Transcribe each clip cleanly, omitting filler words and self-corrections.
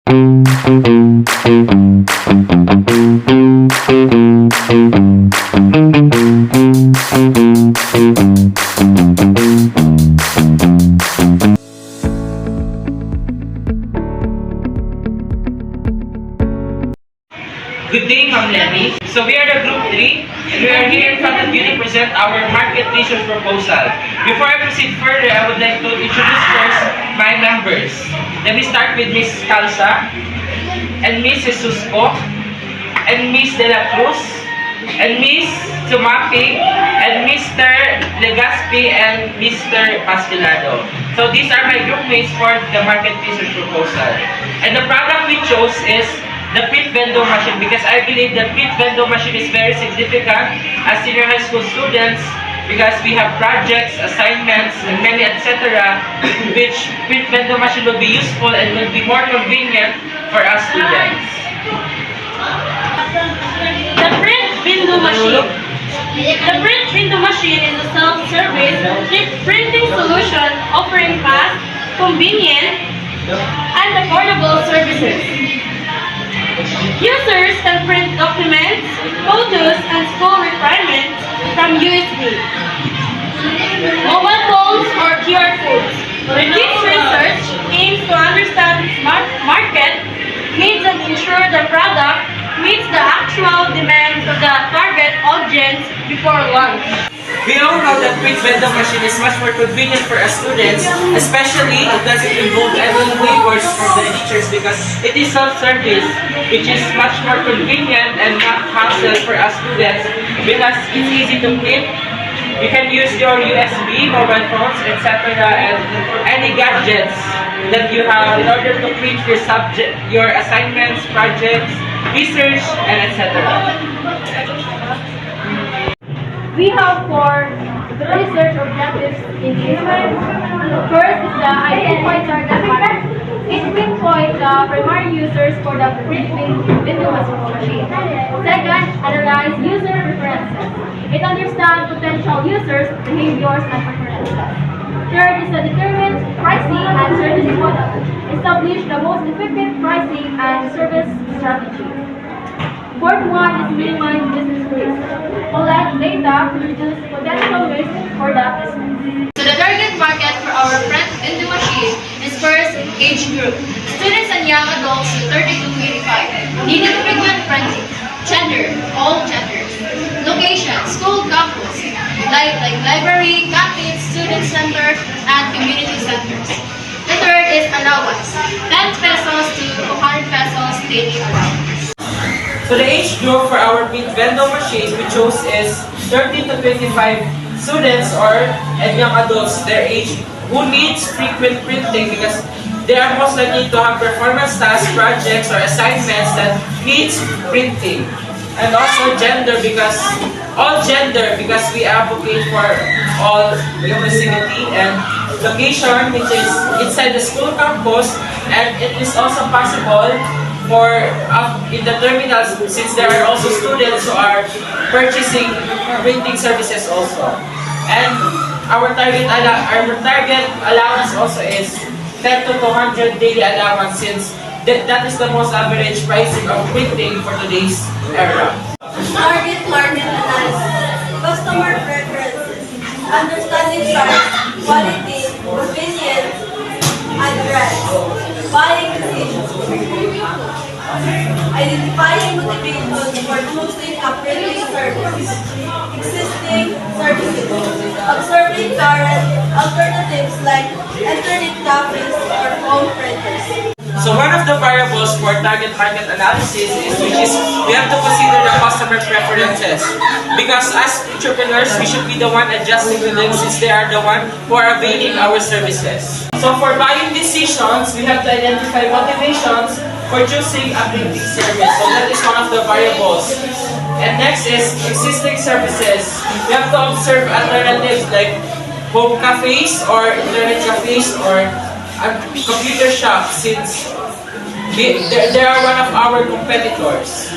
Good day, Ma'am Lenny. So we are the Group 3, and we are here in front of you to present our market research proposal. Before I proceed further, I would like to introduce first my members. Let me start with Ms. Calza, and Ms. Jesusco, and Ms. De La Cruz, and Ms. Tumapi, and Mr. Legaspi, and Mr. Pastelado. So these are my group mates for the market research proposal. And the product we chose is the print vending machine, because I believe the print vending machine is very significant as senior high school students, because we have projects, assignments, and many etc. which print vending machine will be useful and will be more convenient for us students. The print window machine. The print window machine is a self-service printing solution offering fast, convenient, and affordable services. Users can print documents, photos, and school requirements from USB, mobile phones, or QR codes. This research aims to understand market needs and ensure the product meets the actual demands of the target audience before launch. We all know that print vending machine is much more convenient for us students, especially it doesn't involve any labors from the teachers because it is self-service, which is much more convenient and not hassle for us students because it's easy to print. You can use your USB, mobile phones, etc. and any gadgets that you have in order to print your subject, your assignments, projects, research, and etc. We have four research objectives in this one. First is the identify target market. It pinpoints the primary users for the print window machine. Second, analyze user preferences. It understands potential users' behaviors and preferences. Third is the determine pricing and service model. Establish the most effective pricing and service strategy. Fourth one is minimize business risk. Collect data to reduce potential risk for the business. So the target market for our print vending machine is first age group. Students and young adults to 32 to 85. Needing frequent printing. Gender, all genders. Location, school campus. Like library, canteens, student center, and community centers. The third is allowance. 10 pesos to 200 pesos daily allowance. So the age group for our print vending machine we chose is 13 to 25 students and young adults their age who needs frequent printing because they are most likely to have performance tasks, projects, or assignments that needs printing. And also gender because we advocate for all inclusivity, and location which is inside the school campus, and it is also possible for in the terminals since there are also students who are purchasing printing services also. And our target allowance also is 10 to 200 daily allowance since that is the most average pricing of printing for today's era. Target market analysis. Customer preferences. Understanding price, quality, convenience, and rest. Buying decisions. Identifying motivations for choosing a printing service. Existing services. Observing current alternatives like internet cafes or phone printers. So one of the variables for target market analysis is we have to consider the customer preferences, because as entrepreneurs we should be the one adjusting to them since they are the one who are availing our services. So for buying decisions, we have to identify motivations for choosing a printing service. So that is one of the variables. And next is existing services. We have to observe alternatives like home cafes or internet cafes or computer shops since they are one of our competitors.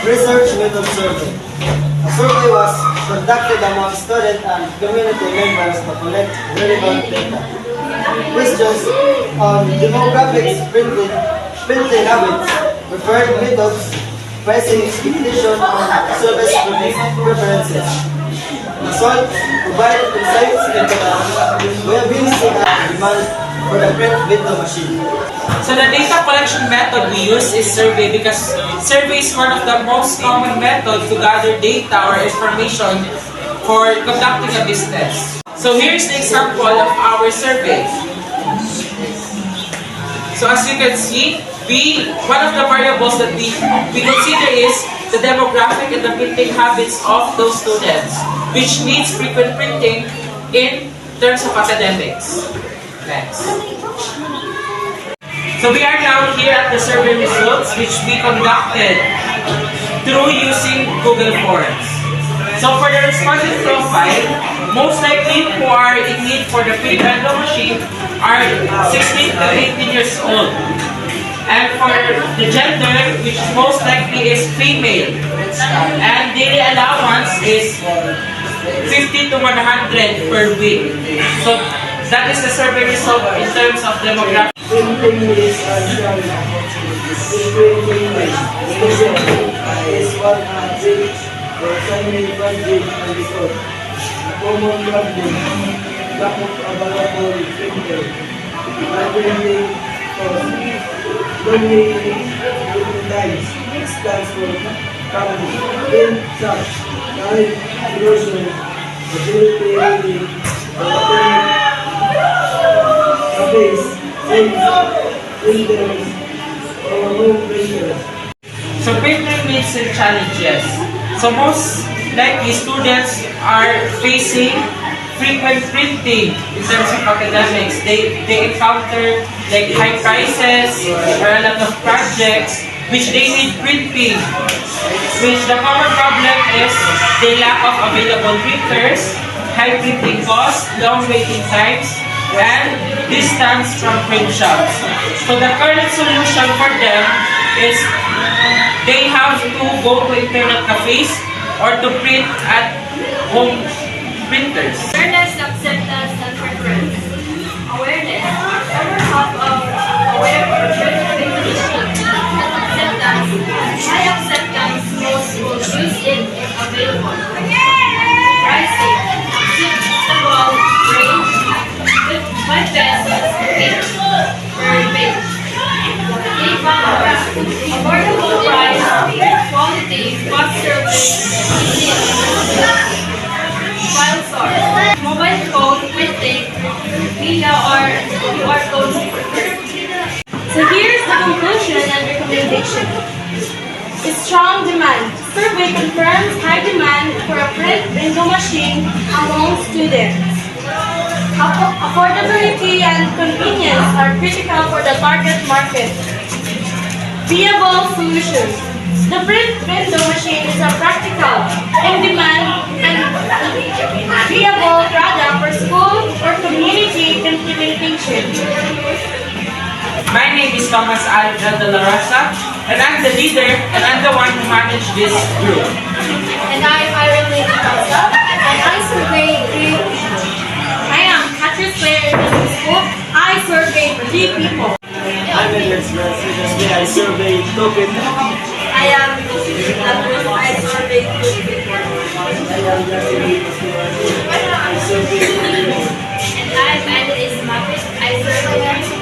Research method survey. A survey was conducted among students and community members to collect relevant data. Questions on demographics, printing habits, preferred methods, pricing expectation, and service preferences. Result, provide insights into the viability and demand for the print window machine. So the data collection method we use is survey because survey is one of the most common methods to gather data or information for conducting a business. So here's the example of our survey. So as you can see, one of the variables that we consider is the demographic and the printing habits of those students, which needs frequent printing in terms of academics. Next. So we are now here at the survey results which we conducted through using Google Forms. So for the respondent profile, most likely who are in need for the print window machine are 16 to 18 years old. And for the gender, which most likely is female. And daily allowance is 50 to 100 per week. So that is the survey result in terms of demographics. Printing is a challenge. Printing is what makes the assignment project and result. Common problem, lack of available printer. Printing cost. Only times stands for company. In such, time, erosion, ability reading, base, printers, or no printers. So printing needs and challenges. So most likely students are facing frequent printing in terms of academics. They encounter like high prices or a lot of projects which they need printing. Which the common problem is the lack of available printers, high printing costs, long waiting times, and distance from print shops. So the current solution for them is they have to go to internet cafes or to print at home printers. Awareness, acceptance, and preference. Awareness. Over half of aware of acceptance. High acceptance, most will use it if available. Pricing. Acceptable range. 5 pesos each per page. Affordable price. Quality. Fast service. File source. Mobile phone printing via or QR code. So here's the conclusion and recommendation. Strong demand. Survey confirms high demand for a print window machine among students. Affordability and convenience are critical for the target market. Viable solutions. The print window machine is a practical, in-demand, and viable product for school or community implementation. My name is Thomas Alja de la Rosa, and I'm the leader and I'm the one who managed this group. And I'm Irene Rosa, and I survey 3 people. I am Catrice Claire in school. I survey 3 people. I'm Elias Garcia. I survey 2 people. I am I survey 2 people. I am Gasly. I survey 2 people. And I'm Annalise Mapit. I survey